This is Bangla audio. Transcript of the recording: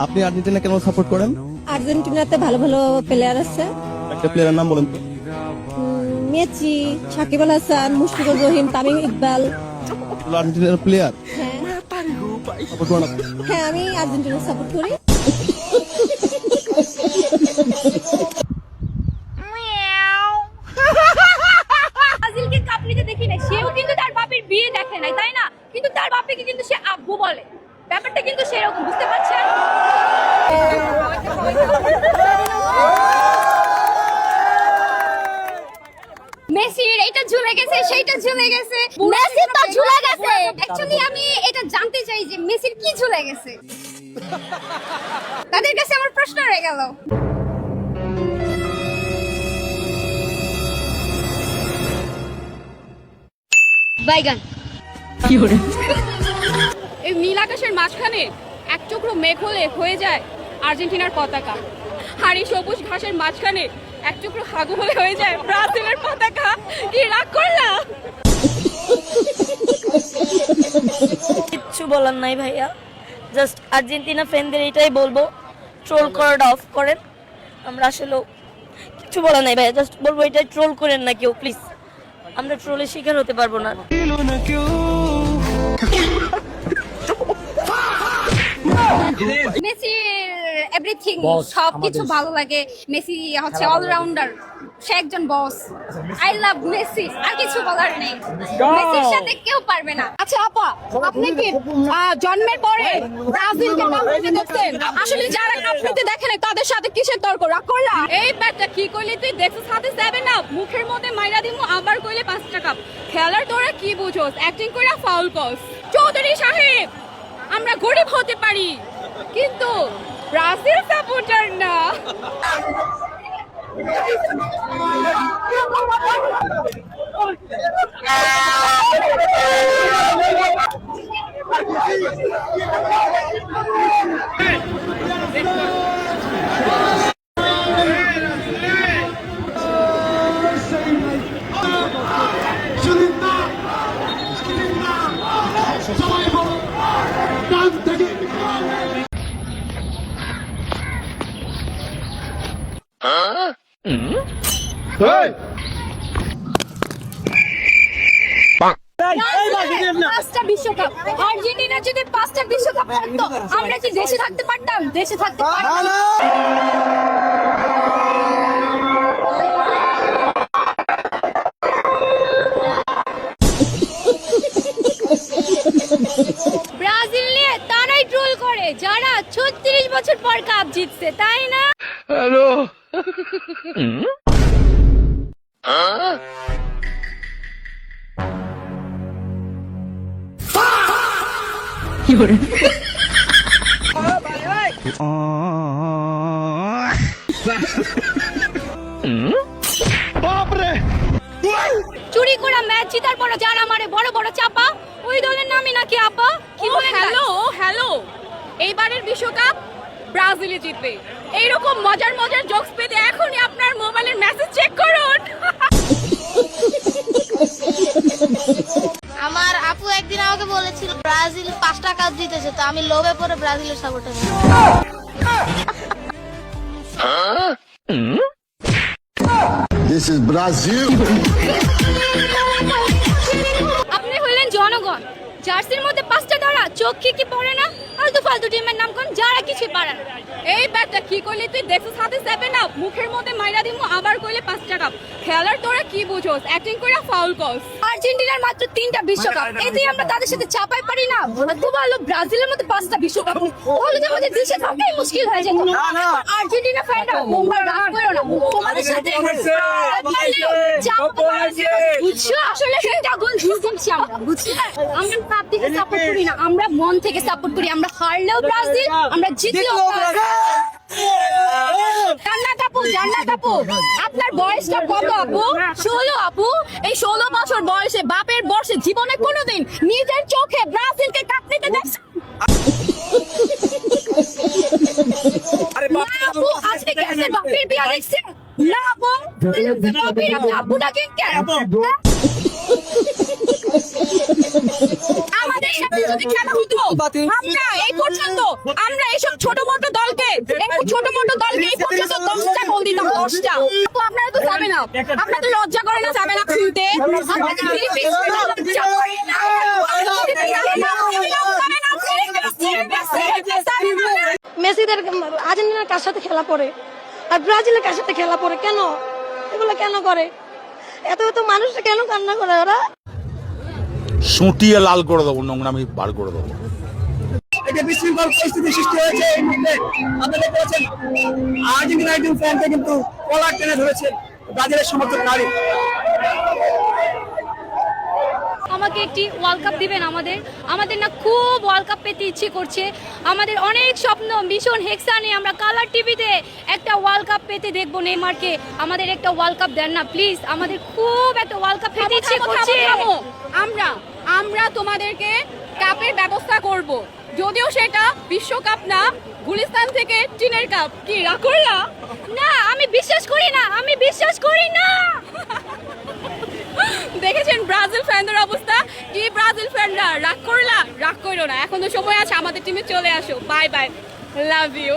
আপনি আর্জেন্টিনা কেন সাপোর্ট করেন? আর্জেন্টিনাতে ভালো ভালো প্লেয়ার আছে। একটা প্লেয়ারের নাম বলেন তো। মেসি, সাকিব আল হাসান, মুশফিকুর রহিম, তামিম ইকবাল। আর্জেন্টিনার প্লেয়ার হ্যাঁ সাপোর্ট করেন আপনি? হ্যাঁ, আমি আর্জেন্টিনা সাপোর্ট করি। ব্রাজিলকে কাপ নিতে দেখি না, সেও কিন্তু তার বাপের বিয়ে দেখে নাই, তাই না? কিন্তু তার বাপকে কিন্তু সে আব্বু বলে, ব্যাপারটা কিন্তু সেরকম, বুঝতে পারছেন? মেসির এইটা ঝুলে গেছে, সেইটা ঝুলে গেছে, মেসির তো ঝুলে গেছে। অ্যাকচুয়ালি আমি এটা জানতে চাই যে মেসির কি ঝুলে গেছে। তাদের কাছে আমার প্রশ্ন রয়ে গেল। বাইগান কি করে এই নীল আকাশের মাঝখানে এক চক্র মেঘ হলে হয়ে যায় আর্জেন্টিনার পতাকা, আর এই সবুজ ঘাসের মাঝখানে এক চক্র হাগু হলে হয়ে যায় ব্রাজিলের পতাকা। কি রাগ করলা? কিচ্ছু বলার নাই ভাইয়া, জাস্ট আর্জেন্টিনা ফ্যানদের এটাই বলবো, ট্রোল করাটা অফ করেন। আমরা আসলে কিছু বলার নাই ভাইয়া, জাস্ট বলবো এটা ট্রোল করেন না কেউ প্লিজ, আমরা ট্রোলের শিকার হতে পারবো না। মেসি এভরিথিং, সবকিছু ভালো লাগে। মেসি হচ্ছে অলরাউন্ডার, সে একজন বস। আই লাভ মেসি, আর কিছু বলার নেই, মেসির সাথে কেউ পারবে না। আচ্ছা আপা, আপনি কি জন্মের পরে ব্রাজিলকে কাপ নিতে দেখছেন? আসলে যারা কাপ নিতে দেখে না তাদের সাথে কিসের তর্ক? রাগ করলা? এই ব্যাটটা কি করলি তুই? দেখছিস হাতে 7 আপ, মুখের মধ্যে মাইরা দিমু, আবার কইলে 5টা কাপ। খেলার তোরা কি বুঝোস? অ্যাক্টিং কইরা ফাউল করস। চৌধুরী সাহেব, আমরা গরিব হতে পারি কিন্তু ব্রাজিল সাপোর্টার না। পাঁচটা বিশ্বকাপ, আর্জেন্টিনা যদি 5টা বিশ্বকাপ থাকতো, আমরা কি দেশে থাকতে পারতাম? দেশে থাকতে পারতাম না। ব্রাজিল নিয়ে তারাই ট্রোল করে যারা 36 বছর পর কাপ জিতছে, তাই না? হ্যালো কি করে চুরি করা ম্যাচ জিতার পর যারা মারে বড় বড় চাপা, ওই দলের নামই নাকি আপা? কি বলেন? হ্যালো হ্যালো, এইবারের বিশ্বকাপ ব্রাজিলে জিতবে। এইরকম মজার মজার জোকস পেতে এখনই আপনার মোবাইলের মেসেজ চেক করুন। আমার আপু একদিন আমাকে বলেছিল ব্রাজিল 5টা কাপ জিতেছে, তো আমি লোভে পড়ে ব্রাজিলের সাপোর্টার। This is Brazil. আপনি হলেন জনগণ, জার্সির মধ্যে 5টা তারা, চোখে কি পড়ে না? আলতু ফালতু টিমের নাম কোন, যারা কিছু পারে না। এই ব্যাটটা কি করলি তুই? দেখছিস হাতে 7 আপ, মুখের মধ্যে মাইরা দিমু, আবার কইলে 5টা কাপ। খেলার তোরা কি বুঝোস? অ্যাক্টিং কইরা ফাউল করস। আর্জেন্টিনার মাত্র 3টা বিশ্বকাপ, এতেই আমরা তাদের সাথে চাপাই পারি না। তো ভালো ব্রাজিলের মধ্যে 5টা বিশ্বকাপ, তাহলে তো আমাদের দেশে থাকাই মুশকিল হয়ে যেত। আর্জেন্টিনা ফ্যানরা তোমরা রাগ করো না, তোমাদের সাথে বুঝছো? আসলে সেটা গোল জিতছি আমরা, বুঝছো? আমরা কাপ থেকে সাপোর্ট করি না, আমরা মন থেকে সাপোর্ট করি। আমরা হারলেও ব্রাজিল, আমরা জিতলেও জান্নাত আপু, আপনার বয়সটা কত আপু? 16 আপু। এই 16 বছর বয়সে বাপের বর্ষে জীবনে কোনোদিন নিজের চোখে ব্রাজিলকে কাপ নিতে দেখছেন? আপু আজকে গ্যাসের বাপের বিয়া দেখছেন না আপু? বাপের আব্বুটাকে কেন? আমাদের সাথে যদি খেলা হতো, আমরা এই পর্যন্ত আমরা এইসব ছোট মোটো একটু ছোট মোটো দলকে এই পর্যন্ত 10টা গোল দিতাম 10টা। তো আপনারা তো যাবে না, আপনারা তো লজ্জা করে না যাবে না খুলতে। মেসিদের আর্জেন্টিনার কার সাথে খেলা পড়ে আর ব্রাজিলের কার সাথে খেলা পড়ে, কেন এগুলো কেন করে? এত এত মানুষটা কেন কান্না করে ওরা? সুটিয়ে লাল করে দেবো, নোংরামি বার করে দেবো। একটা বিশৃঙ্খল পরিস্থিতি সৃষ্টি হয়েছে এই মুহূর্তে। আপনারা দেখতে পাচ্ছেন আর্জেন্টিনা একজন ফ্যানকে কিন্তু কলার টেনে ধরেছে ব্রাজিলের সমর্থক নারী। আমাকে একটি ওয়ার্ল্ড কাপ দিবেন। আমাদের না খুব ওয়ার্ল্ড কাপ পেতে ইচ্ছে করছে। আমাদের অনেক স্বপ্ন, মিশন হেক্সা নিয়ে আমরা কালার টিভিতে একটা ওয়ার্ল্ড কাপ পেতে দেখবো নেইমারকে। আমাদের একটা ওয়ার্ল্ড কাপ দেন না প্লিজ, আমাদের খুব একটা ওয়ার্ল্ড কাপ পেতে ইচ্ছে করছে। আমরা তোমাদেরকে কাপের ব্যবস্থা করব, যদিও সেটা বিশ্বকাপ না, গুলিস্তান থেকে চীনের কাপ। কি রাগ করলা? না, আমি বিশ্বাস করি না। দেখেছেন ব্রাজিল ফ্যানদের অবস্থা কি? ব্রাজিল ফ্যানরা রাগ করলা? রাগ করো না, এখন তো সময় আছে, আমাদের টিমে চলে আসো। Bye bye, love you.